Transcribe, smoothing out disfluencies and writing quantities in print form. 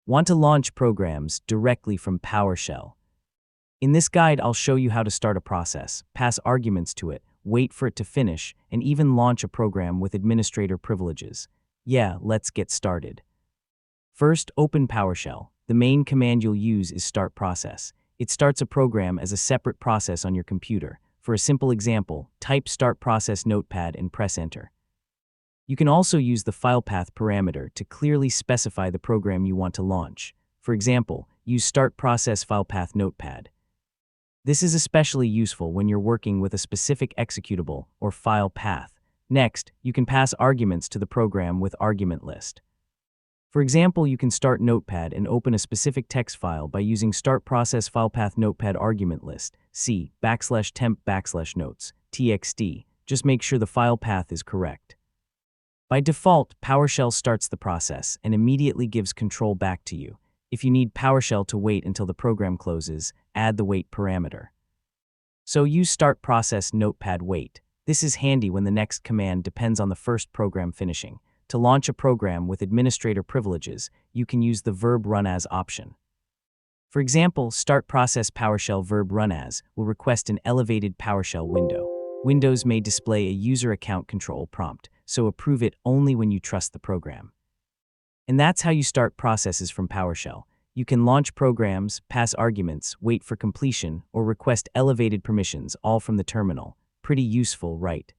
Want to launch programs directly from PowerShell? In this guide, I'll show you how to start a process, pass arguments to it, wait for it to finish, and even launch a program with administrator privileges. Yeah, let's get started. First, open PowerShell. The main command you'll use is start process. It starts a program as a separate process on your computer. For a simple example, type start process notepad and press enter. You can also use the file path parameter to clearly specify the program you want to launch. For example, use start process file path notepad. This is especially useful when you're working with a specific executable or file path. Next, you can pass arguments to the program with argument list. For example, you can start Notepad and open a specific text file by using start process file path notepad argument list, c \temp\notes, txt. Just make sure the file path is correct. By default, PowerShell starts the process and immediately gives control back to you. If you need PowerShell to wait until the program closes, add the wait parameter. So use start process notepad wait. This is handy when the next command depends on the first program finishing. To launch a program with administrator privileges, you can use the verb run as option. For example, start process PowerShell verb run as will request an elevated PowerShell window. Windows may display a user account control prompt, so approve it only when you trust the program. And that's how you start processes from PowerShell. You can launch programs, pass arguments, wait for completion, or request elevated permissions all from the terminal. Pretty useful, right?